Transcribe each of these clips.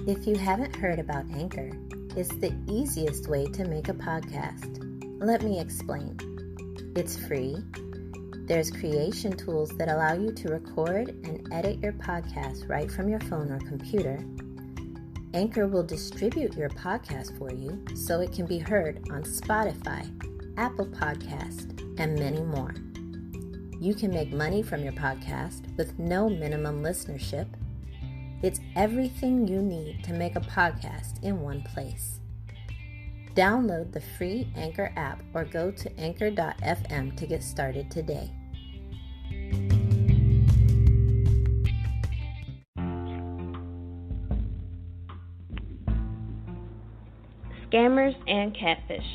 If you haven't heard about Anchor, it's the easiest way to make a podcast. Let me explain. It's free. There's creation tools that allow you to record and edit your podcast right from your phone or computer. Anchor will distribute your podcast for you so it can be heard on Spotify, Apple Podcast, and many more. You can make money from your podcast with no minimum listenership. It's everything you need to make a podcast in one place. Download the free Anchor app or go to anchor.fm to get started today. Scammers and catfish.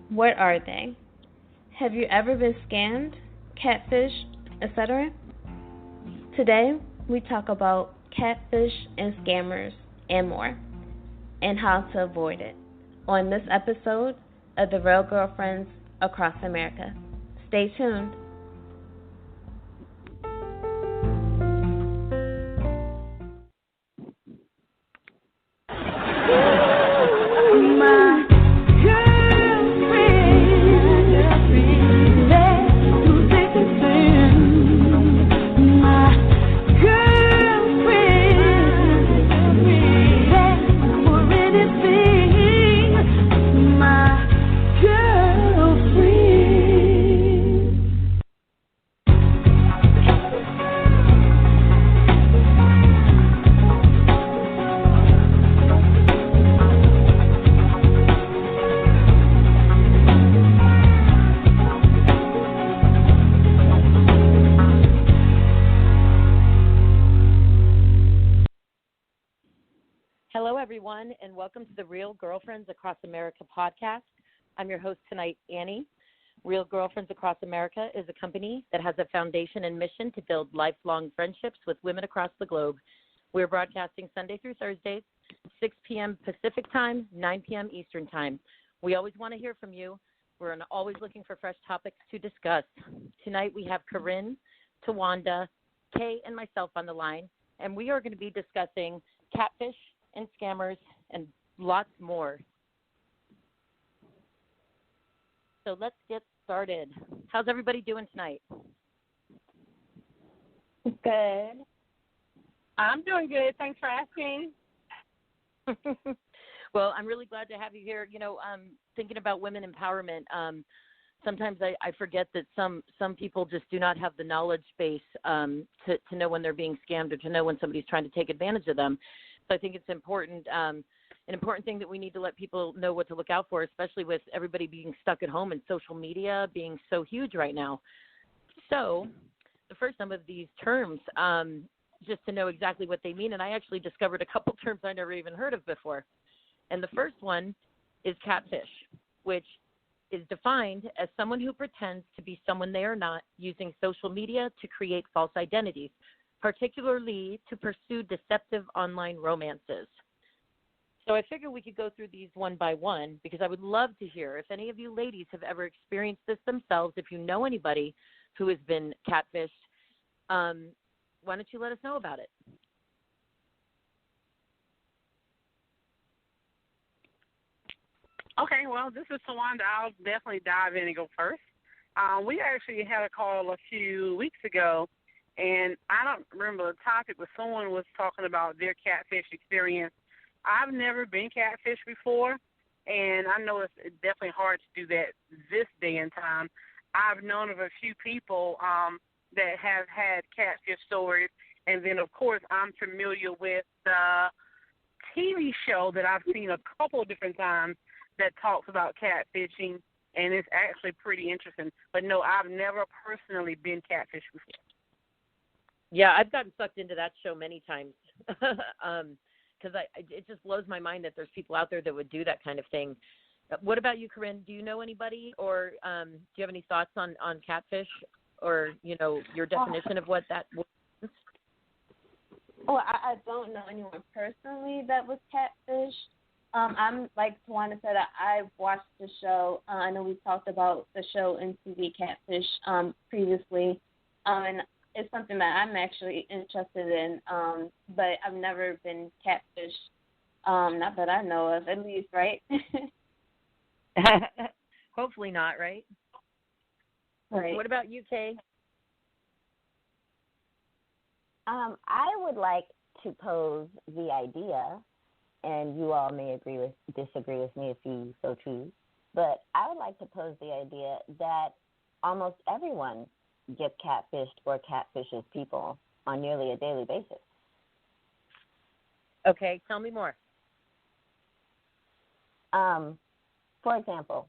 What are they? Have you ever been scammed, catfish, etc.? Today, we talk about catfish and scammers and more, and how to avoid it on this episode of The Real Girlfriends Across America. Stay tuned. Hello, everyone, and welcome to the Real Girlfriends Across America podcast. I'm your host tonight, Annie. Real Girlfriends Across America is a company that has a foundation and mission to build lifelong friendships with women across the globe. We're broadcasting Sunday through Thursdays, 6 p.m. Pacific time, 9 p.m. Eastern time. We always want to hear from you. We're always looking for fresh topics to discuss. Tonight we have Corinne, Tawanda, Kay, and myself on the line, and we are going to be discussing catfish and scammers and lots more. So let's get started. How's everybody doing tonight? Good. I'm doing good. Thanks for asking. Well, I'm really glad to have you here. You know, thinking about women empowerment, sometimes I forget that some people just do not have the knowledge base to know when they're being scammed or to know when somebody's trying to take advantage of them. So I think it's important, an important thing that we need to let people know what to look out for, especially with everybody being stuck at home and social media being so huge right now. So the first, some of these terms, just to know exactly what they mean, and I actually discovered a couple terms I never even heard of before. And the first one is catfish, which is defined as someone who pretends to be someone they are not using social media to create false identities, particularly to pursue deceptive online romances. So I figured we could go through these one by one because I would love to hear if any of you ladies have ever experienced this themselves. If you know anybody who has been catfished, why don't you let us know about it? Okay, well, this is Tawanda. I'll definitely dive in and go first. We actually had a call a few weeks ago, and I don't remember the topic, but someone was talking about their catfish experience. I've never been catfished before, and I know it's definitely hard to do that this day and time. I've known of a few people that have had catfish stories, and then, of course, I'm familiar with the TV show that I've seen a couple of different times that talks about catfishing, and it's actually pretty interesting. But, no, I've never personally been catfished before. Yeah, I've gotten sucked into that show many times because it just blows my mind that there's people out there that would do that kind of thing. What about you, Corinne? Do you know anybody, or do you have any thoughts on catfish, or, you know, your definition of what that was? Well, I don't know anyone personally that was catfished. I'm like Tawana said, I've watched the show. I know we talked about the show MTV Catfish previously, and it's something that I'm actually interested in, but I've never been catfished Not that I know of, at least, right? Hopefully not, right? Right. What about you, Kay? I would like to pose the idea, and you all may disagree with me if you so choose, but I would like to pose the idea that almost everyone gets catfished or catfishes people on nearly a daily basis. Okay, tell me more. For example,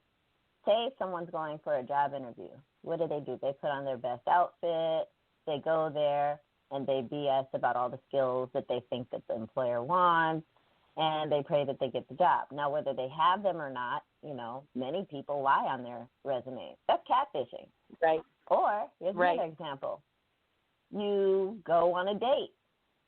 say someone's going for a job interview. What do? They put on their best outfit, they go there, and they BS about all the skills that they think that the employer wants, and they pray that they get the job. Now, whether they have them or not, many people lie on their resume. That's catfishing. Right. Or, here's another example. You go on a date.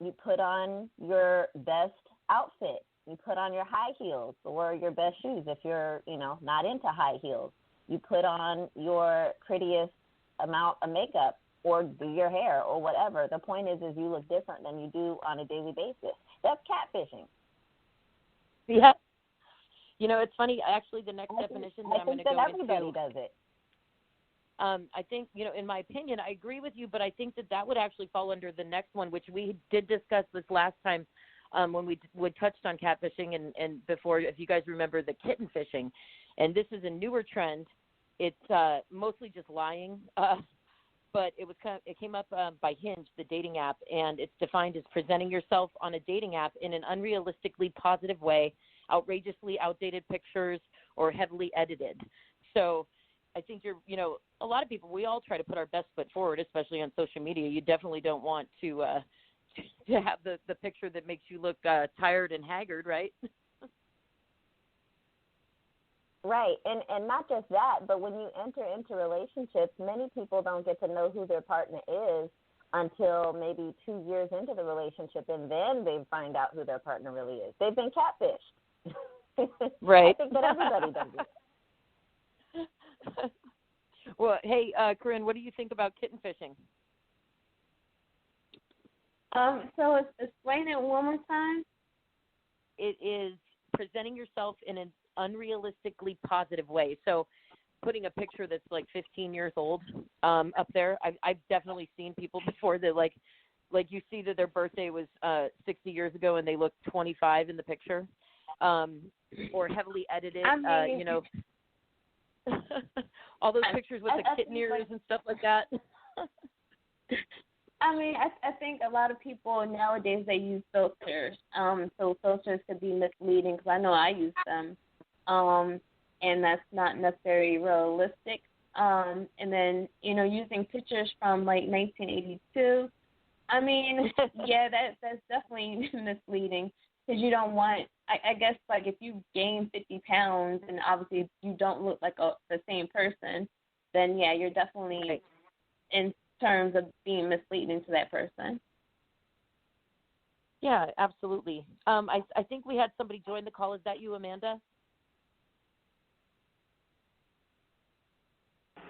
You put on your best outfit. You put on your high heels or your best shoes if you're, not into high heels. You put on your prettiest amount of makeup or do your hair or whatever. The point is you look different than you do on a daily basis. That's catfishing. Yeah. It's funny. Actually, the next definition that I'm going to go into. I think that everybody does it. I think, in my opinion, I agree with you, but I think that would actually fall under the next one, which we did discuss this last time when we touched on catfishing and before, if you guys remember, the kitten fishing. And this is a newer trend. It's mostly just lying, but it came up by Hinge, the dating app, and it's defined as presenting yourself on a dating app in an unrealistically positive way, outrageously outdated pictures, or heavily edited. So I think a lot of people, we all try to put our best foot forward, especially on social media. You definitely don't want to have the picture that makes you look tired and haggard, right? Right, and not just that, but when you enter into relationships, many people don't get to know who their partner is until maybe 2 years into the relationship, and then they find out who their partner really is. They've been catfished. Right. I think that everybody does it. Well, hey, Corinne, what do you think about kitten fishing? So explain it one more time. It is presenting yourself in an unrealistically positive way. So putting a picture that's like 15 years old up there. I've definitely seen people before that like you see that their birthday was 60 years ago and they look 25 in the picture, or heavily edited, all those pictures with the kitten ears and stuff like that. I think a lot of people nowadays, they use filters. So filters could be misleading because I know I use them. And that's not necessarily realistic. And then, using pictures from like 1982, yeah, that's definitely misleading because you don't want, I guess, like if you gain 50 pounds and obviously you don't look like the same person, then yeah, you're definitely in terms of being misleading to that person. Yeah, absolutely. I think we had somebody join the call. Is that you, Amanda?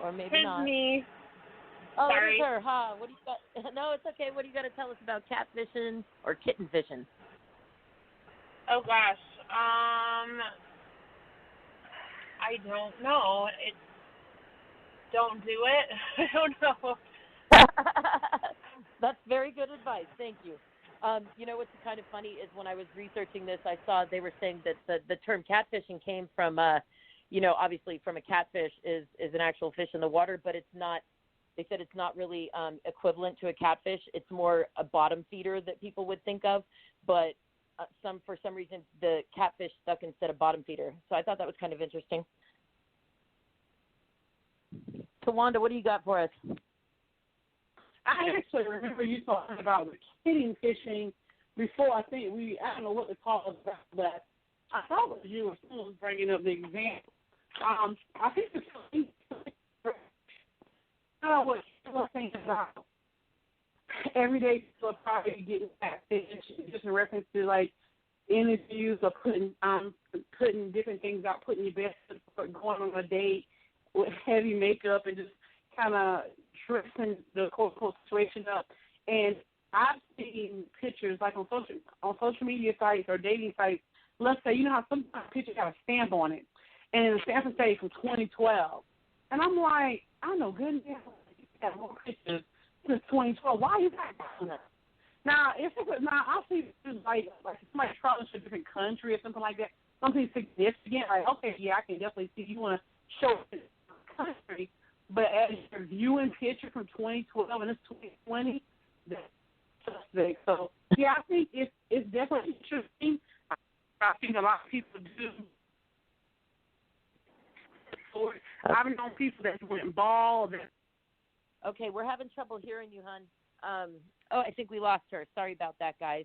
Or maybe not. It's me. Oh, Sorry. It is her. What do you got? No, it's okay. What do you got to tell us about catfishing or kitten fishing? Oh gosh. I don't know. Don't do it. I don't know. That's very good advice. Thank you. What's kind of funny is when I was researching this, I saw they were saying that the term catfishing came from, obviously from a catfish is an actual fish in the water, but it's not. They said it's not really equivalent to a catfish. It's more a bottom feeder that people would think of, but for some reason the catfish stuck instead of bottom feeder. So I thought that was kind of interesting. Tawanda, what do you got for us? I actually remember you talking about the kitting fishing before. I don't know what the call was about, but I thought it was you or someone was bringing up the example. I think it's what you were saying about everyday people are probably getting catfish, just in reference to like interviews or putting different things out, putting your best foot, going on a date with heavy makeup and just kind of dressing the quote situation up. And I've seen pictures like on social media sites or dating sites let's say, you know how some pictures have a stamp on it, and the stamp is say from 2012. And I'm like, I know good and well you have more pictures since 2012. Why you got that? Now, if it was, now I see this like somebody traveling to a different country or something like that, something significant. Like, okay, yeah, I can definitely see you want to show it to the country, but as you're viewing picture from 2012 and it's 2020, that's suspect. So yeah, I think it's definitely interesting. I think a lot of people do. I've known people that went bald. Okay, we're having trouble hearing you, hon. I think we lost her. Sorry about that, guys.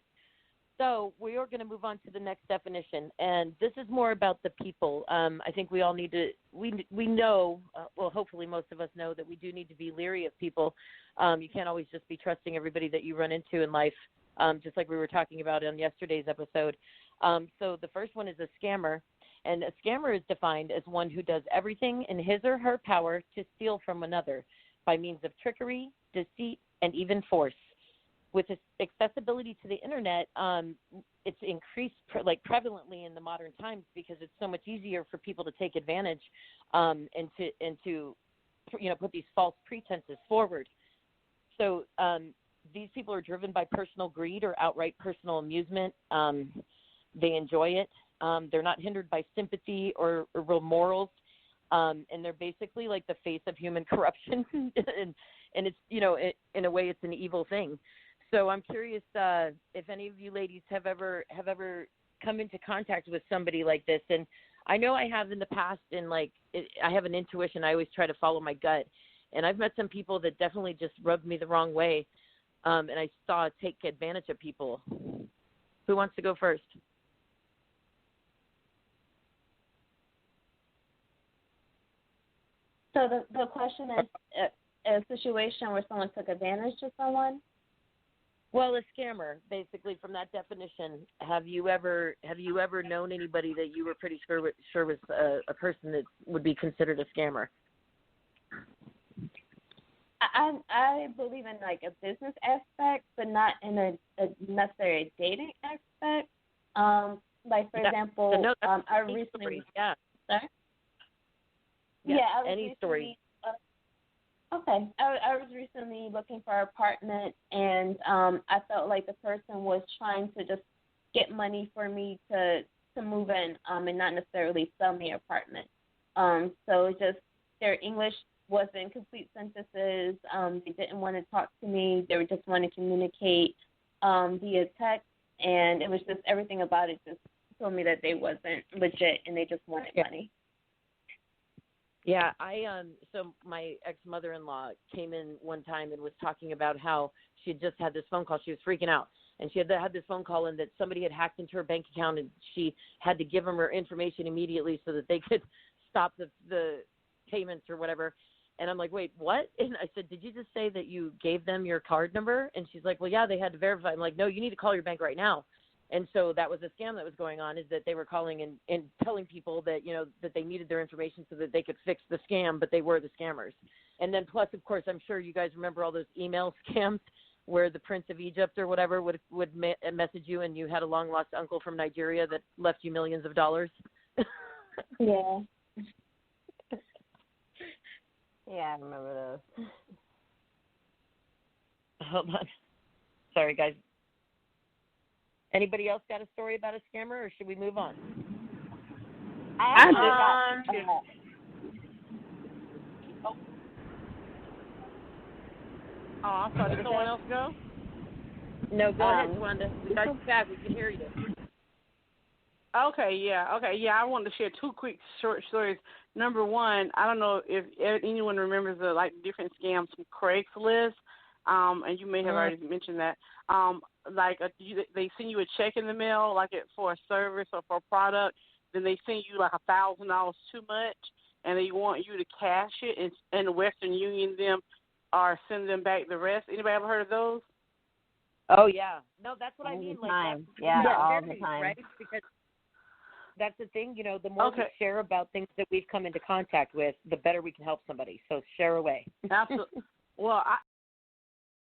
So we are going to move on to the next definition, and this is more about the people. I think we all need to, we know, well, hopefully most of us know that we do need to be leery of people. You can't always just be trusting everybody that you run into in life, just like we were talking about on yesterday's episode. So the first one is a scammer, and a scammer is defined as one who does everything in his or her power to steal from another by means of trickery, deceit, and even force. With accessibility to the internet, it's increased prevalently in the modern times because it's so much easier for people to take advantage and to put these false pretenses forward. So these people are driven by personal greed or outright personal amusement. They enjoy it. They're not hindered by sympathy or real morals. And they're basically like the face of human corruption. and it's, in a way, it's an evil thing. So I'm curious if any of you ladies have ever come into contact with somebody like this. And I know I have in the past, and I have an intuition. I always try to follow my gut. And I've met some people that definitely just rubbed me the wrong way. And I saw take advantage of people. Who wants to go first? So the question is a situation where someone took advantage of someone? Well, a scammer, basically, from that definition. Have you ever known anybody that you were pretty sure was a person that would be considered a scammer? I believe in a business aspect, but not in a necessarily dating aspect. For example, I recently. Yeah. Sorry? Yeah. I was any story. Okay. I was recently looking for an apartment, and I felt like the person was trying to just get money for me to move in and not necessarily sell me an apartment. So it just their English wasn't complete sentences. They didn't want to talk to me. They just want to communicate via text, and it was just everything about it just told me that they wasn't legit and they just wanted money. Yeah, so my ex-mother-in-law came in one time and was talking about how she had just had this phone call. She was freaking out. And she had this phone call and that somebody had hacked into her bank account and she had to give them her information immediately so that they could stop the payments or whatever. And I'm like, wait, what? And I said, did you just say that you gave them your card number? And she's like, well, yeah, they had to verify. I'm like, no, you need to call your bank right now. And so that was a scam that was going on, is that they were calling and telling people that, that they needed their information so that they could fix the scam, but they were the scammers. And then plus, of course, I'm sure you guys remember all those email scams where the Prince of Egypt or whatever would message you and you had a long-lost uncle from Nigeria that left you millions of dollars. Yeah. Yeah, I remember those. Hold on. Sorry, guys. Anybody else got a story about a scammer, or should we move on? I I'm sorry. Did someone else go? No, go ahead, Wanda. We got you back. We can hear you. Okay, yeah. I wanted to share two quick short stories. Number one, I don't know if anyone remembers the different scams from Craigslist, and you may have already mentioned that. They send you a check in the mail, for a service or for a product. Then they send you $1,000 too much, and they want you to cash it. And the Western Union send them back the rest. Anybody ever heard of those? Oh yeah, no, that's what all I mean. The time. All the time, right? Because that's the thing. The more we share about things that we've come into contact with, the better we can help somebody. So share away. Absolutely. Well,